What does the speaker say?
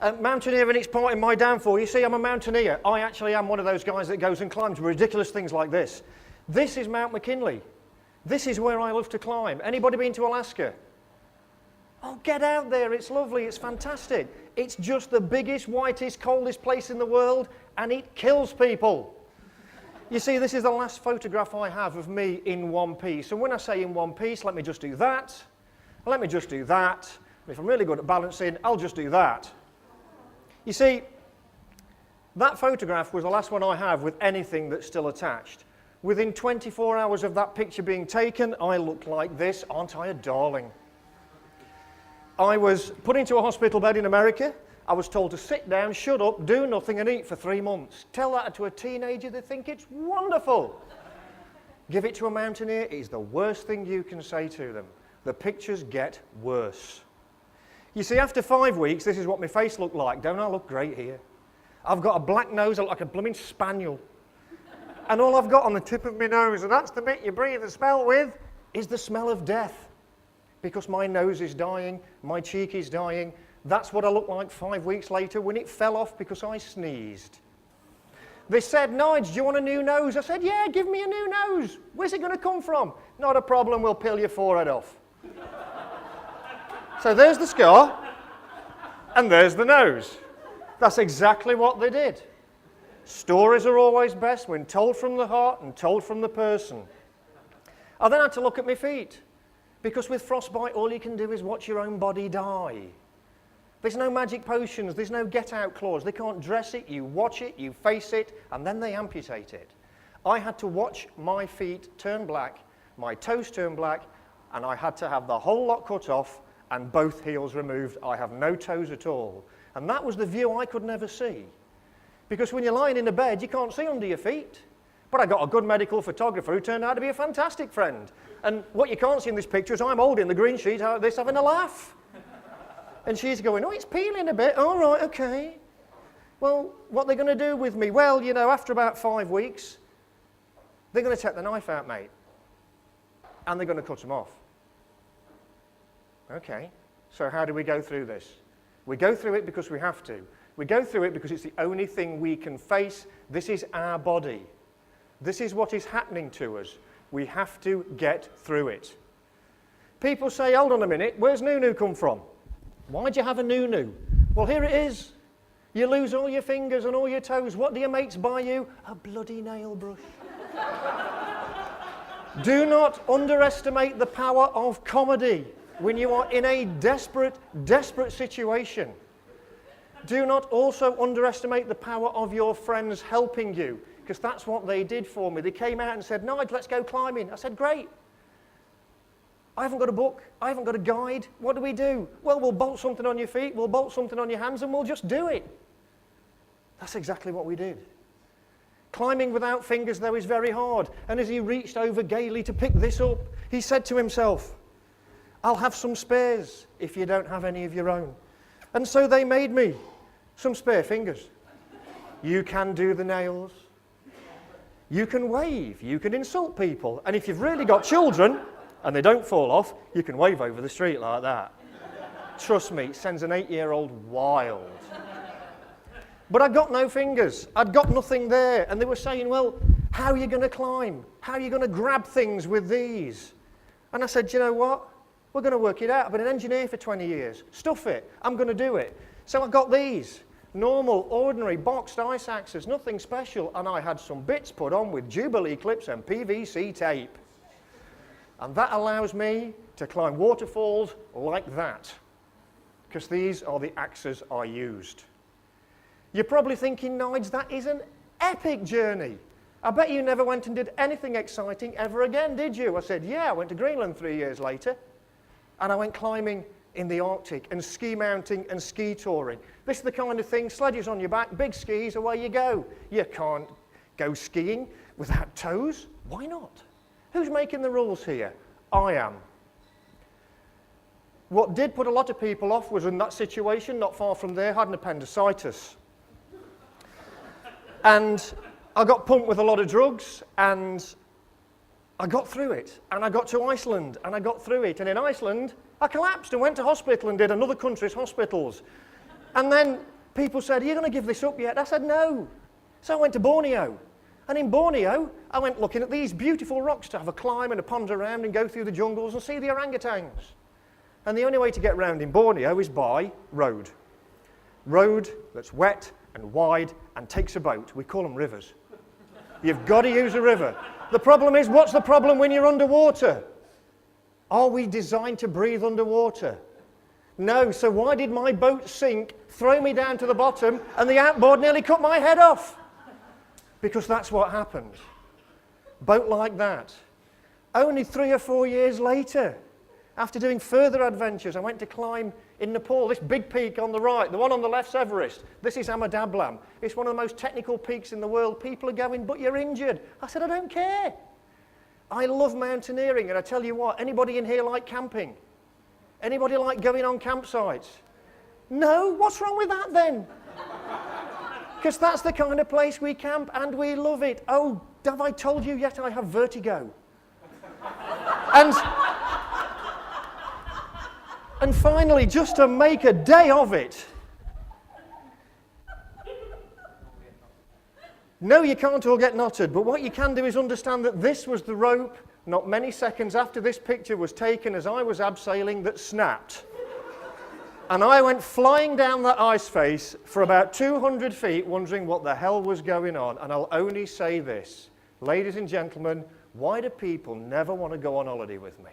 Mountaineering, it's part in my downfall. You see, I'm a mountaineer. I actually am one of those guys that goes and climbs ridiculous things like this. This is Mount McKinley. This is where I love to climb. Anybody been to Alaska? Oh, get out there. It's lovely. It's fantastic. It's just the biggest, whitest, coldest place in the world, and it kills people. You see, this is the last photograph I have of me in one piece. And when I say in one piece, let me just do that. Let me just do that. And if I'm really good at balancing, I'll just do that. You see, that photograph was the last one I have with anything that's still attached. Within 24 hours of that picture being taken, I looked like this. Aren't I a darling? I was put into a hospital bed in America. I was told to sit down, shut up, do nothing and eat for 3 months. Tell that to a teenager, they think it's wonderful. Give it to a mountaineer, it is the worst thing you can say to them. The pictures get worse. You see, after 5 weeks, this is what my face looked like. Don't I look great here? I've got a black nose, I look like a blooming spaniel. And all I've got on the tip of my nose, and that's the bit you breathe and smell with, is the smell of death. Because my nose is dying, my cheek is dying. That's what I looked like 5 weeks later when it fell off because I sneezed. They said, Nigel, do you want a new nose? I said, yeah, give me a new nose. Where's it going to come from? Not a problem, we'll peel your forehead off. So there's the scar, and there's the nose. That's exactly what they did. Stories are always best when told from the heart and told from the person. I then had to look at my feet, because with frostbite, all you can do is watch your own body die. There's no magic potions, there's no get-out clause. They can't dress it, you watch it, you face it, and then they amputate it. I had to watch my feet turn black, my toes turn black, and I had to have the whole lot cut off and both heels removed. I have no toes at all. And that was the view I could never see. Because when you're lying in a bed, you can't see under your feet. But I got a good medical photographer who turned out to be a fantastic friend. And what you can't see in this picture is I'm holding the green sheet out of this having a laugh. And she's going, oh, it's peeling a bit. All right, okay. Well, what are they going to do with me? Well, you know, after about 5 weeks, they're going to take the knife out, mate. And they're going to cut them off. Okay, so how do we go through this? We go through it because we have to. We go through it because it's the only thing we can face. This is our body. This is what is happening to us. We have to get through it. People say, hold on a minute, where's Nunu come from? Why'd you have a Nunu? Well, here it is. You lose all your fingers and all your toes. What do your mates buy you? A bloody nail brush. Do not underestimate the power of comedy when you are in a desperate, desperate situation. Do not also underestimate the power of your friends helping you, because that's what they did for me. They came out and said, Nigel, let's go climbing. I said, great. I haven't got a book. I haven't got a guide. What do we do? Well, we'll bolt something on your feet, we'll bolt something on your hands, and we'll just do it. That's exactly what we did. Climbing without fingers, though, is very hard. And as he reached over gaily to pick this up, he said to himself, I'll have some spares if you don't have any of your own. And so they made me some spare fingers. You can do the nails. You can wave. You can insult people. And if you've really got children and they don't fall off, you can wave over the street like that. Trust me, it sends an 8-year-old wild. But I'd got no fingers. I'd got nothing there. And they were saying, well, how are you going to climb? How are you going to grab things with these? And I said, you know what? We're going to work it out. I've been an engineer for 20 years. Stuff it. I'm going to do it. So I got these. Normal, ordinary, boxed ice axes. Nothing special. And I had some bits put on with Jubilee clips and PVC tape. And that allows me to climb waterfalls like that. Because these are the axes I used. You're probably thinking, Nigel, that is an epic journey. I bet you never went and did anything exciting ever again, did you? I said, yeah, I went to Greenland 3 years later. And I went climbing in the Arctic and ski mounting and ski touring. This is the kind of thing, sledges on your back, big skis, away you go. You can't go skiing without toes. Why not? Who's making the rules here? I am. What did put a lot of people off was in that situation, not far from there, had an appendicitis. And I got pumped with a lot of drugs, and I got through it. And I got to Iceland, and I got through it. And in Iceland, I collapsed and went to hospital and did another country's hospitals. And then people said, are you going to give this up yet? I said, no. So I went to Borneo. And in Borneo, I went looking at these beautiful rocks to have a climb and a ponder around and go through the jungles and see the orangutans. And the only way to get round in Borneo is by road. Road that's wet and wide and takes a boat. We call them rivers. You've got to use a river. The problem is, what's the problem when you're underwater? Are we designed to breathe underwater? No, so why did my boat sink, throw me down to the bottom, and the outboard nearly cut my head off? Because that's what happened. Boat like that. Only 3 or 4 years later, after doing further adventures, I went to climb in Nepal, this big peak on the right. The one on the left's Everest. This is Amadablam. It's one of the most technical peaks in the world. People are going, but you're injured. I said, I don't care. I love mountaineering, and I tell you what, anybody in here like camping? Anybody like going on campsites? No? What's wrong with that then? Because that's the kind of place we camp, and we love it. Oh, have I told you yet I have vertigo? And finally, just to make a day of it. No, you can't all get knotted, but what you can do is understand that this was the rope, not many seconds after this picture was taken as I was abseiling, that snapped. And I went flying down that ice face for about 200 feet, wondering what the hell was going on. And I'll only say this, ladies and gentlemen, why do people never want to go on holiday with me?